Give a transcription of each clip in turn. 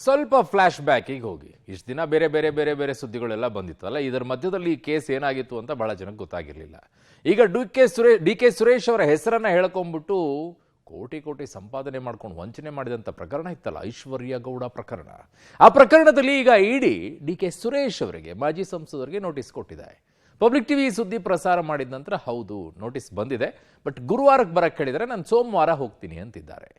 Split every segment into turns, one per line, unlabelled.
ಸ್ವಲ್ಪ ಫ್ಲಾಶ್ ಬ್ಯಾಕಿಗೆ ಹೋಗಿ ಇಷ್ಟು ದಿನ ಬೇರೆ ಬೇರೆ ಬೇರೆ ಬೇರೆ ಸುದ್ದಿಗಳೆಲ್ಲ ಬಂದಿತ್ತಲ್ಲ, ಇದರ ಮಧ್ಯದಲ್ಲಿ ಈ ಕೇಸ್ ಏನಾಗಿತ್ತು ಅಂತ ಬಹಳ ಜನಕ್ಕೆ ಗೊತ್ತಾಗಿರಲಿಲ್ಲ. ಈಗ ಡಿ ಕೆ ಸುರೇಶ್ ಅವರ ಹೆಸರನ್ನ ಹೇಳ್ಕೊಂಡ್ಬಿಟ್ಟು ಕೋಟಿ ಕೋಟಿ ಸಂಪಾದನೆ ಮಾಡ್ಕೊಂಡು ವಂಚನೆ ಮಾಡಿದಂಥ ಪ್ರಕರಣ ಇತ್ತಲ್ಲ, ಐಶ್ವರ್ಯ ಗೌಡ ಪ್ರಕರಣ. ಆ ಪ್ರಕರಣದಲ್ಲಿ ಈಗ ಇಡಿ ಡಿ ಕೆ ಸುರೇಶ್ ಅವರಿಗೆ, ಮಾಜಿ ಸಂಸದರಿಗೆ ನೋಟಿಸ್ ಕೊಟ್ಟಿದೆ. ಪಬ್ಲಿಕ್ ಟಿವಿ ಸುದ್ದಿ ಪ್ರಸಾರ ಮಾಡಿದ ನಂತರ ಹೌದು ನೋಟಿಸ್ ಬಂದಿದೆ, ಬಟ್ ಗುರುವಾರಕ್ಕೆ ಬರಕ್ಕೆ ಹೇಳಿದರೆ ನಾನು ಸೋಮವಾರ ಹೋಗ್ತೀನಿ ಅಂತಿದ್ದಾರೆ.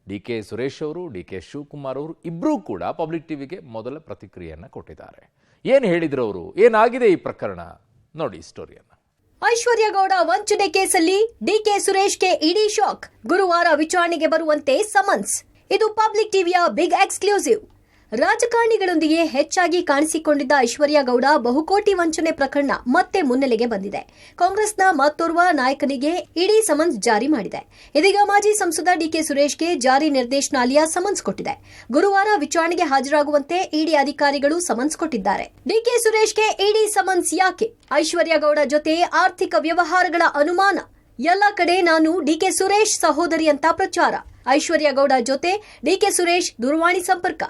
ಡಿ ಕೆ ಸುರೇಶ್ ಅವರು, ಡಿ ಕೆ ಶಿವಕುಮಾರ್ ಅವರು ಇಬ್ಬರೂ ಕೂಡ ಪಬ್ಲಿಕ್ ಟಿವಿಗೆ ಮೊದಲ ಪ್ರತಿಕ್ರಿಯೆಯನ್ನು ಕೊಟ್ಟಿದ್ದಾರೆ. ಏನು ಹೇಳಿದ್ರು ಅವರು, ಏನಾಗಿದೆ ಈ ಪ್ರಕರಣ ನೋಡಿ ಸ್ಟೋರಿಯನ್ನ.
ಐಶ್ವರ್ಯ ಗೌಡ ವಂಚನೆ ಕೇಸಲ್ಲಿ ಡಿಕೆ ಸುರೇಶ್ಗೆ ಇಡಿ ಶಾಕ್. ಗುರುವಾರ ವಿಚಾರಣೆಗೆ ಬರುವಂತೆ ಸಮನ್ಸ್. ಇದು ಪಬ್ಲಿಕ್ ಟಿವಿಯ ಬಿಗ್ ಎಕ್ಸ್ಕ್ಲೂಸಿವ್. ರಾಜಕಾರಣಿಗಳೊಂದಿಗೆ ಹೆಚ್ಚಾಗಿ ಕಾಣಿಸಿಕೊಂಡಿದ್ದ ಐಶ್ವರ್ಯ ಗೌಡ ಬಹುಕೋಟಿ ವಂಚನೆ ಪ್ರಕರಣ ಮತ್ತೆ ಮುನ್ನೆಲೆಗೆ ಬಂದಿದೆ. ಕಾಂಗ್ರೆಸ್ನ ಮತ್ತೋರ್ವ ನಾಯಕನಿಗೆ ಇಡಿ ಸಮನ್ಸ್ ಜಾರಿ ಮಾಡಿದೆ. ಇದೀಗ ಮಾಜಿ ಸಂಸದ ಡಿಕೆ ಸುರೇಶ್ಗೆ ಜಾರಿ ನಿರ್ದೇಶನಾಲಯ ಸಮನ್ಸ್ ಕೊಟ್ಟಿದೆ. ಗುರುವಾರ ವಿಚಾರಣೆಗೆ ಹಾಜರಾಗುವಂತೆ ಇಡಿ ಅಧಿಕಾರಿಗಳು ಸಮನ್ಸ್ ಕೊಟ್ಟಿದ್ದಾರೆ. ಡಿಕೆ ಸುರೇಶ್ಗೆ ಇಡಿ ಸಮನ್ಸ್ ಯಾಕೆ? ಐಶ್ವರ್ಯ ಗೌಡ ಜೊತೆ ಆರ್ಥಿಕ ವ್ಯವಹಾರಗಳ ಅನುಮಾನ. ಎಲ್ಲ ಕಡೆ ನಾನು ಡಿಕೆ ಸುರೇಶ್ ಸಹೋದರಿ ಅಂತ ಪ್ರಚಾರ. ಐಶ್ವರ್ಯ ಗೌಡ ಜೊತೆ ಡಿಕೆ ಸುರೇಶ್ ದೂರವಾಣಿ ಸಂಪರ್ಕ.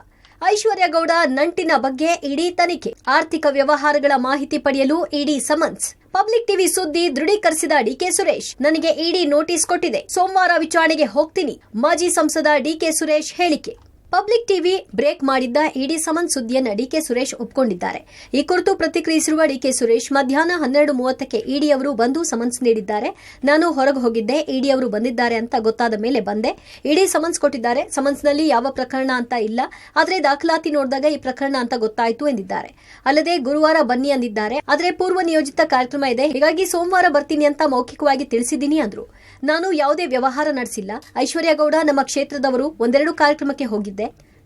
ಐಶ್ವರ್ಯ ಗೌಡ ನಂಟಿನ ಬಗ್ಗೆ ಇಡಿ ತನಿಖೆ. ಆರ್ಥಿಕ ವ್ಯವಹಾರಗಳ ಮಾಹಿತಿ ಪಡೆಯಲು ಇಡಿ ಸಮನ್ಸ್. ಪಬ್ಲಿಕ್ ಟಿವಿ ಸುದ್ದಿ ದೃಢೀಕರಿಸಿದ ಡಿಕೆ ಸುರೇಶ್, ನನಗೆ ಇಡಿ ನೋಟಿಸ್ ಕೊಟ್ಟಿದೆ, ಸೋಮವಾರ ವಿಚಾರಣೆಗೆ ಹೋಗ್ತೀನಿ. ಮಾಜಿ ಸಂಸದ ಡಿಕೆ ಸುರೇಶ್ ಹೇಳಿಕೆ. ಪಬ್ಲಿಕ್ ಟಿವಿ ಬ್ರೇಕ್ ಮಾಡಿದ್ದ ಇಡಿ ಸಮನ್ಸ್ ಸುದ್ದಿಯನ್ನು ಡಿಕೆ ಸುರೇಶ್ ಒಪ್ಪಿಕೊಂಡಿದ್ದಾರೆ. ಈ ಕುರಿತು ಪ್ರತಿಕ್ರಿಯಿಸಿರುವ ಡಿಕೆ ಸುರೇಶ್, ಮಧ್ಯಾಹ್ನ 12:30ಕ್ಕೆ ಇಡಿ ಅವರು ಬಂದು ಸಮನ್ಸ್ ನೀಡಿದ್ದಾರೆ. ನಾನು ಹೊರಗೆ ಹೋಗಿದ್ದೆ, ಇಡಿ ಅವರು ಬಂದಿದ್ದಾರೆ ಅಂತ ಗೊತ್ತಾದ ಮೇಲೆ ಬಂದೆ. ಇಡಿ ಸಮನ್ಸ್ ಕೊಟ್ಟಿದ್ದಾರೆ. ಸಮನ್ಸ್ನಲ್ಲಿ ಯಾವ ಪ್ರಕರಣ ಅಂತ ಇಲ್ಲ, ಆದರೆ ದಾಖಲಾತಿ ನೋಡಿದಾಗ ಈ ಪ್ರಕರಣ ಅಂತ ಗೊತ್ತಾಯಿತು ಎಂದಿದ್ದಾರೆ. ಅಲ್ಲದೆ ಗುರುವಾರ ಬನ್ನಿ ಅಂದಿದ್ದಾರೆ, ಆದರೆ ಪೂರ್ವ ನಿಯೋಜಿತ ಕಾರ್ಯಕ್ರಮ ಇದೆ, ಹೀಗಾಗಿ ಸೋಮವಾರ ಬರ್ತೀನಿ ಅಂತ ಮೌಖಿಕವಾಗಿ ತಿಳಿಸಿದ್ದೀನಿ ಅಂದ್ರು. ನಾನು ಯಾವುದೇ ವ್ಯವಹಾರ ನಡೆಸಿಲ್ಲ. ಐಶ್ವರ್ಯ ಗೌಡ ನಮ್ಮ ಕ್ಷೇತ್ರದವರು, ಒಂದೆರಡು ಕಾರ್ಯಕ್ರಮಕ್ಕೆ ಹೋಗಿದ್ದೆ.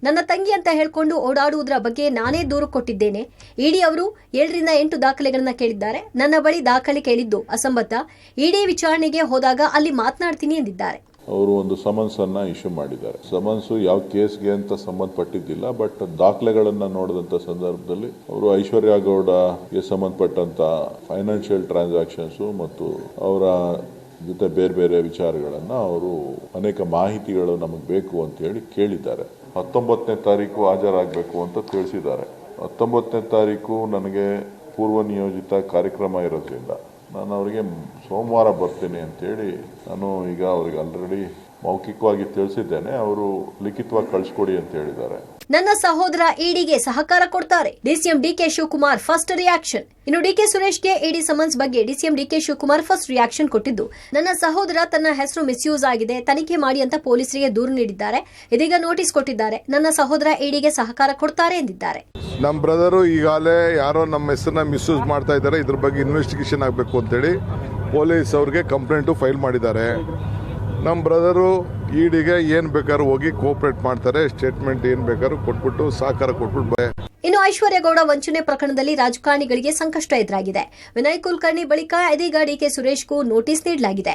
ನನ್ನ ತಂಗಿ ಅಂತ ಹೇಳ್ಕೊಂಡು ಓಡಾಡುವುದರ ಬಗ್ಗೆ ನಾನೇ ದೂರು ಕೊಟ್ಟಿದ್ದೇನೆ. ಇಡಿ ಅವರು 7-8 ದಾಖಲೆಗಳನ್ನ ಕೇಳಿದ್ದಾರೆ. ನನ್ನ ಬಳಿ ದಾಖಲೆ ಕೇಳಿದ್ದು ಅಸಂಬದ್ಧ. ಇಡಿ ವಿಚಾರಣೆಗೆ ಹೋದಾಗ ಅಲ್ಲಿ ಮಾತನಾಡ್ತೀನಿ ಎಂದಿದ್ದಾರೆ.
ಅವರು ಒಂದು ಸಮನ್ಸ್ ಅನ್ನ ಇಶ್ಯೂ ಮಾಡಿದ್ದಾರೆ. ಸಮನ್ಸು ಯಾವ ಕೇಸ್ಗೆ ಅಂತ ಸಂಬಂಧಪಟ್ಟಿದ್ದಿಲ್ಲ, ಬಟ್ ದಾಖಲೆಗಳನ್ನ ನೋಡಿದಂತ ಸಂದರ್ಭದಲ್ಲಿ ಅವರು ಐಶ್ವರ್ಯ ಗೌಡಗೆ ಸಂಬಂಧಪಟ್ಟಂತ ಫೈನಾನ್ಷಿಯಲ್ ಟ್ರಾನ್ಸಾಕ್ಷನ್ಸ್ ಮತ್ತು ಅವರ ಜೊತೆ ಬೇರೆ ಬೇರೆ ವಿಚಾರಗಳನ್ನ ಅವರು ಅನೇಕ ಮಾಹಿತಿಗಳು ನಮಗೆ ಬೇಕು ಅಂತ ಹೇಳಿ ಕೇಳಿದ್ದಾರೆ. 19ನೇ ತಾರೀಕು ಹಾಜರಾಗಬೇಕು ಅಂತ ತಿಳಿಸಿದ್ದಾರೆ. 19ನೇ ತಾರೀಕು ನನಗೆ ಪೂರ್ವ ನಿಯೋಜಿತ ಕಾರ್ಯಕ್ರಮ ಇರೋದ್ರಿಂದ ನಾನು ಅವರಿಗೆ ಸೋಮವಾರ ಬರ್ತೀನಿ ಅಂತೇಳಿ ನಾನು ಈಗ ಅವರಿಗೆ ಆಲ್ರೆಡಿ ಮೌಖಿಕವಾಗಿ ತಿಳಿಸಿದ್ದೇನೆ. ಅವರು ಲಿಖಿತವಾಗಿ ಕಳಿಸ್ಕೊಡಿ ಅಂತ ಹೇಳಿದ್ದಾರೆ.
ನನ್ನ ಸಹೋದರ ಇಡಿಗೆ ಸಹಕಾರ ಕೊಡ್ತಾರೆ. DCM DK Shivakumar first reaction. ಇನ್ನು ಡಿಕೆ ಸುರೇಶ್ಗೆ ಇಡಿ ಸಮನ್ಸ್ ಬಗ್ಗೆ DCM DK Shivakumar first reaction ಕೊಟ್ಟಿದ್ದು, ನನ್ನ ಸಹೋದರ ತನ್ನ ಹೆಸರು ಮಿಸ್ಯೂಸ್ ಆಗಿದೆ, ತನಿಖೆ ಮಾಡಿ ಅಂತ ಪೊಲೀಸರಿಗೆ ದೂರು ನೀಡಿದ್ದಾರೆ. ಇದೀಗ ನೋಟಿಸ್ ಕೊಟ್ಟಿದ್ದಾರೆ. ನನ್ನ ಸಹೋದರ ಇಡಿಗೆ ಸಹಕಾರ ಕೊಡ್ತಾರೆ ಎಂದಿದ್ದಾರೆ.
ನಮ್ಮ ಬ್ರದರು ಈಗಾಗಲೇ ಯಾರೋ ನಮ್ಮ ಹೆಸರನ್ನ ಮಿಸ್ಯೂಸ್ ಮಾಡ್ತಾ ಇದ್ದಾರೆ, ಇದ್ರ ಬಗ್ಗೆ ಇನ್ವೆಸ್ಟಿಗೇಷನ್ ಆಗಬೇಕು ಅಂತೇಳಿ ಪೊಲೀಸ್ ಅವ್ರಿಗೆ ಕಂಪ್ಲೇಂಟು ಫೈಲ್ ಮಾಡಿದ್ದಾರೆ. ನಮ್ಮ ಬ್ರದರು ಇಡಿಗೆ ಏನು ಬೇಕಾದ್ರೂ ಹೋಗಿ ಕೋಆಪರೇಟ್ ಮಾಡ್ತಾರೆ. ಸ್ಟೇಟ್ಮೆಂಟ್ ಏನು ಬೇಕಾದ್ರೂ ಕೊಟ್ಬಿಟ್ಟು ಸಹಕಾರ ಕೊಟ್ಬಿಟ್ಟು.
ಇನ್ನು ಐಶ್ವರ್ಯ ಗೌಡ ವಂಚನೆ ಪ್ರಕರಣದಲ್ಲಿ ರಾಜಕಾರಣಿಗಳಿಗೆ ಸಂಕಷ್ಟ ಎದುರಾಗಿದೆ. ವಿನಯ್ ಕುಲಕರ್ಣಿ ಬಳಿಕ ಇದೀಗ ಡಿಕೆ ಸುರೇಶ್ಗೂ ನೋಟಿಸ್ ನೀಡಲಾಗಿದೆ.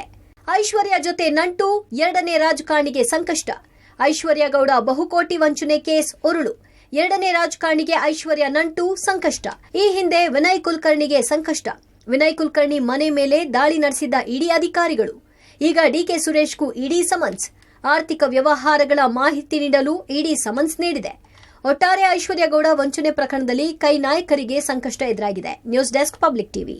ಐಶ್ವರ್ಯ ಜೊತೆ ನಂಟು, 2ನೇ ರಾಜಕಾರಣಿಗೆ ಸಂಕಷ್ಟ. ಐಶ್ವರ್ಯ ಗೌಡ ಬಹುಕೋಟಿ ವಂಚನೆ ಕೇಸ್ ಉರುಳು. 2ನೇ ರಾಜಕಾರಣಿಗೆ ಐಶ್ವರ್ಯ ನಂಟು, ಸಂಕಷ್ಟ. ಈ ಹಿಂದೆ ವಿನಯ್ ಕುಲಕರ್ಣಿಗೆ ಸಂಕಷ್ಟ. ವಿನಯ್ ಕುಲಕರ್ಣಿ ಮನೆ ಮೇಲೆ ದಾಳಿ ನಡೆಸಿದ್ದ ಇಡಿ ಅಧಿಕಾರಿಗಳು. ಈಗ ಡಿಕೆ ಸುರೇಶ್ಗೂ ಇಡಿ ಸಮನ್ಸ್. ಆರ್ಥಿಕ ವ್ಯವಹಾರಗಳ ಮಾಹಿತಿ ನೀಡಲು ಇಡಿ ಸಮನ್ಸ್ ನೀಡಿದೆ. ಒಟ್ಟಾರೆ ಐಶ್ವರ್ಯ ಗೌಡ ವಂಚನೆ ಪ್ರಕರಣದಲ್ಲಿ ಕೈ ನಾಯಕರಿಗೆ ಸಂಕಷ್ಟ ಎದುರಾಗಿದೆ. News desk, public TV.